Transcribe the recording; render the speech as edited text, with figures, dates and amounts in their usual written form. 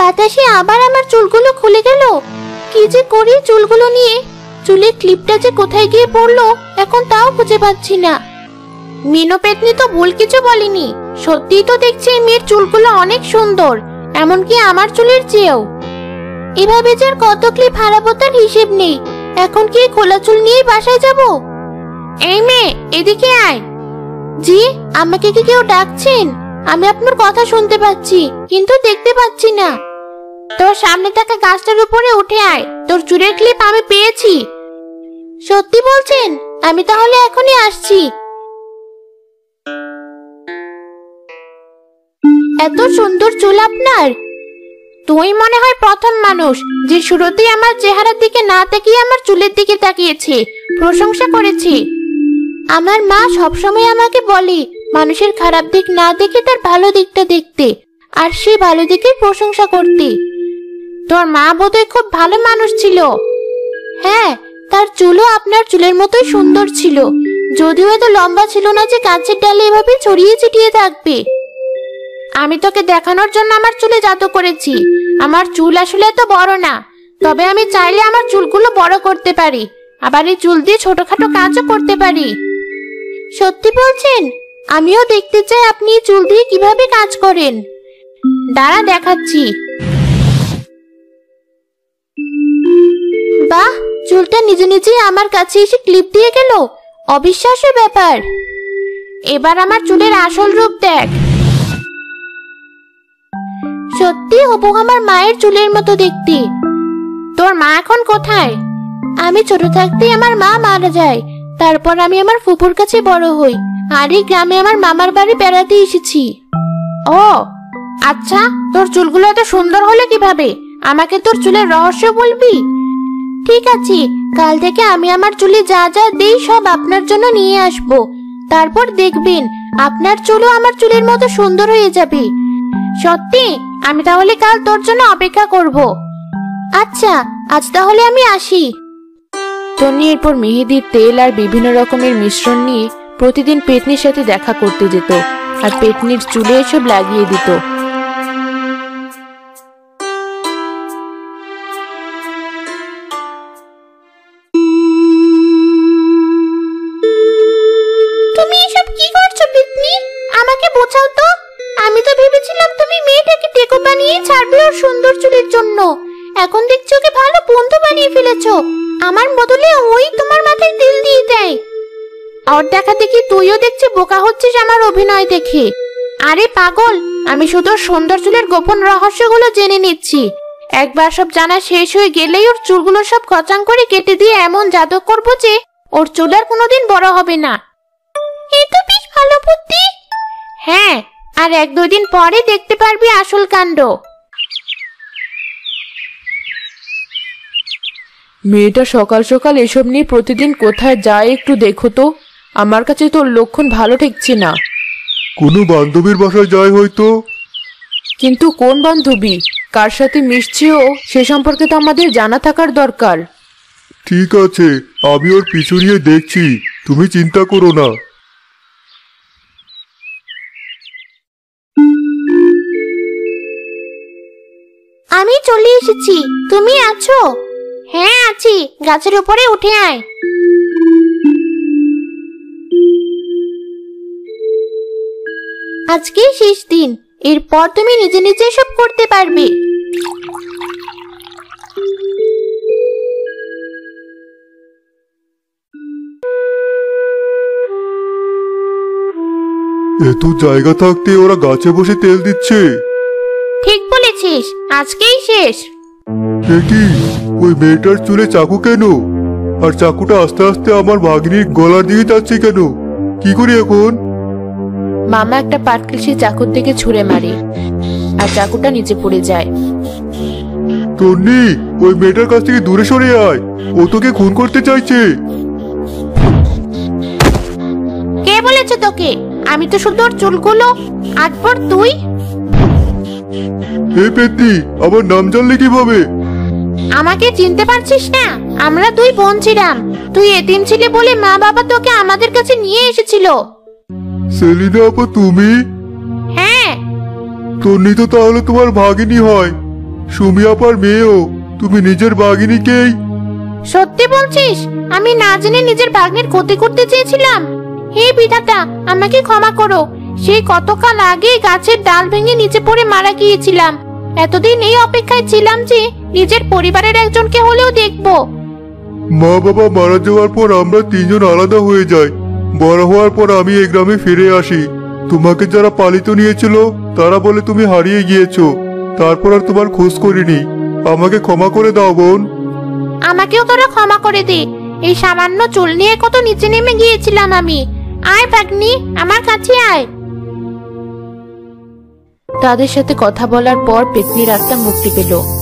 বাতাসে আবার আমার চুলগুলো খুলে গেল। কি যে করি চুলগুলো নিয়ে? চুলের ক্লিপটা যে কোথায় গিয়ে পড়লো এখন তাও খুঁজে পাচ্ছি না। মিনু পেতনি তো ভুল কিছু বলেনি, সত্যিই তো দেখছি এই মেয়ের চুলগুলো অনেক সুন্দর, এমনকি আমার চুলের চেয়েও। এভাবে যে আর কত ক্লিপ হারাবো তার হিসেব নেই। এখন কি খোলা চুল নিয়ে বাসায় যাব? এই মেয়ে, এদিকে আয়। জি, আমাকে কি কেউ ডাকছেন? আমি আপনার কথা শুনতে পাচ্ছি কিন্তু দেখতে পাচ্ছি না। তোর সামনে থাকা গাছটার উপরে উঠে আয়, তোর চুলের ক্লিপ আমি পেয়েছি। সত্যি বলছেন? আমি তাহলে এখনই আসছি। এত সুন্দর চুল আপনার। তুই মনে হয় প্রথম মানুষ যে শুরুতেই আমার চেহারার দিকে না তাকিয়ে আমার চুলের দিকে তাকিয়েছে, প্রশংসা করেছে। আমার মা সবসময় আমাকে বলে মানুষের খারাপ দিক না দেখে তার ভালো দিকটা দেখতে, আর সেই ভালো দিকের প্রশংসা করতে। তোর মা বোধহয় খুব ভালো মানুষ ছিল। হ্যাঁ, তার চুলও আপনার চুলের মতোই সুন্দর ছিল, যদিও এত লম্বা ছিল না যে গাছের ডালে এভাবে ছড়িয়ে ছিটিয়ে থাকবে। আমি তোকে দেখানোর জন্য আমার চুলে জাদু করেছি। আমার চুল আসলে এত বড় না, তবে আমি চাইলে আমার চুলগুলো বড় করতে পারি, আবার এই চুল দিয়ে ছোটখাটো কাজও করতে পারি। সত্যি বলছেন? আমিও দেখতে চাই আপনি এই চুল দিয়ে কিভাবে কাজ করেন। দাঁড়া, দেখাচ্ছি। বাহ, চুলটা নিজে নিজেই আমার কাছে এসে ক্লিপ দিয়ে গেল। অবিশ্বাস্য ব্যাপার। এবার আমার চুলের আসল রূপ দেখ। সত্যি হুবহু আমার মায়ের চুলের মতো দেখতে। তোর মা এখন কোথায়? আমি ছোট থাকতেই আমার মা মারা যায়, তারপর আমি আমার ফুপুর কাছে বড় হই, আর এই গ্রামে আমার মামার বাড়ি বেড়াতে এসেছি। ও আচ্ছা, তোর চুলগুলো এত সুন্দর হলো কিভাবে? আমাকে তোর চুলের রহস্য বলবি? ঠিক আছে, কাল থেকে আমি আমার চুলে যা যা দেই সব আপনার জন্য নিয়ে আসব। তারপর দেখবেন আপনার চুলও আমার চুলের মতো সুন্দর হয়ে যাবে। সত্যি? আমি তাহলে কাল তোর জন্য অপেক্ষা করব। আচ্ছা, আজ তাহলে আমি আসি। টনি এরপর মেহেদির তেল আর বিভিন্ন রকমের মিশ্রণ নিয়ে প্রতিদিন পেতনির সাথে দেখা করতে যেত, আর পেতনির চুলে এসব লাগিয়ে দিত। তুমি এসব কি করছো পেতনি? আমাকে বোঝাও তো। আমি তো ভেবেছিলাম তুমি মেয়েটাকে টেকো বানিয়ে ছাড়বে ওর সুন্দর চুলের জন্য। এখন দেখছি ওকে ভালো বন্ধু বানিয়ে ফেলেছো। আমার বদলে ওই তোমার মাথায় তেল দিয়ে দেয়। ওর দেখা দেখি তুইও দেখছি বোকা হচ্ছিস আমার অভিনয় দেখে। আরে পাগল, আমি শুধু ওর সুন্দর চুলের গোপন রহস্যগুলো জেনে নিচ্ছি। একবার সব জানা শেষ হয়ে গেলেই ওর চুলগুলো সব খচাং করে কেটে দিয়ে এমন জাদু করবো যে ওর চুল আর কোনোদিন বড় হবে না। এই তো বেশ ভালো বুদ্ধি। হ্যাঁ, আর 1-2 দিন পরে দেখতে পারবি আসল কাণ্ড। মেয়েটা সকাল সকাল এসব নিয়ে প্রতিদিন কোথায় যায় একটু দেখো তো। আমার কাছে তোর লক্ষণ ভালো ঠেকছে না। কোনো বান্ধবীর বাসায় যায় হয়তো। কিন্তু কোন বান্ধবী, কার সাথে মিশছে ও, সে সম্পর্কে তো আমাদের জানা থাকার দরকার। ঠিক আছে, আমি ওর পিছু নিয়ে দেখছি, তুমি চিন্তা করো না। আমি চলে এসেছি, তুমি আছো? হ্যাঁ আছি, গাছের উপরে উঠে আয়। আজকে শেষ দিন, এরপর তুমি নিজে নিজে সব করতে পারবে। এত জায়গা থাকতে ওরা গাছে বসে তেল দিচ্ছে। ঠিক বলেছিস, আজকেই শেষ। কি, ওই মেয়েটার চুলে চাকু কেন? আর চাকুটা আস্তে আস্তে আমার ভাগ্নির গলার দিকে যাচ্ছে কেন? কি করি এখন? মামা একটা পাটকেল সে চাকুর দিকে ছুঁড়ে মারে, আর চাকুটা নিচে পড়ে যায়। টনি, ওই মেয়েটার কাছ থেকে দূরে সরে আয়, ও তোকে খুন করতে চাইছে। কে বলেছে তোকে? আমি তো শুধু ওর চুলগুলো। আটপর তুই? এই পেতনি, আমার নাম জানলে কিভাবে? আমাকে চিনতে পারছিস না? আমরা 2 বোন ছিলাম। তুই এতিম ছিলি বলে মা বাবা তোকে আমাদের কাছে নিয়ে এসেছিল। সেলিনা আপা তুমি? হ্যাঁ। টনি তো তাহলে তোমার ভাগিনী হয়। সুমি আপার মেয়েও। তুমি নিজের বাঘিনীকেই। সত্যি বলছিস? আমি না জেনে নিজের ভাগ্নের ক্ষতি করতে চেয়েছিলাম। হে বিধাতা, আমাকে ক্ষমা করো। সেই কতকাল আগে গাছের ডাল ভেঙে নিচে পড়ে মারা গিয়েছিলাম। এতদিন এই অপেক্ষায় ছিলাম যে নিজের পরিবারের একজনকে হলেও দেখবো। মা বাবা মারা যাওয়ার পর আমরা তিনজন আলাদা হয়ে যাই। বড় হওয়ার পর আমি এই গ্রামে ফিরে আসি। তোমাকে যারা পালিত নিয়েছিল তারা বলে তুমি হারিয়ে গিয়েছো। তারপর আর তোমার খোঁজ করিনি। আমাকে ক্ষমা করে দাও বোন। আমাকেও তোরা ক্ষমা করে দে। এই সামান্য চুল নিয়ে কত নিচে নেমে গিয়েছিলাম আমি। আয় ভাগ্নি, আমার কাছে আয়। তাদের সাথে কথা বলার পর পেতনির আত্মা মুক্তি পেল।